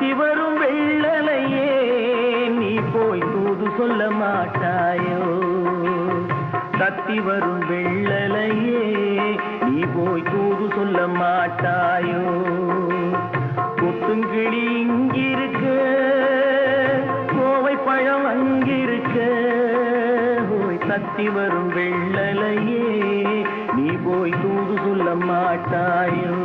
தத்தி வரும் வெள்ளலையே நீ போய் தூது சொல்ல மாட்டாயோ தத்தி வரும் வெள்ளலையே நீ போய் தூது சொல்ல மாட்டாயோ கொத்துங்கிளி இங்கிருக்க கோவை பழம் அங்கிருக்க தத்தி வரும் வெள்ளலையே நீ போய் தூது சொல்ல மாட்டாயோ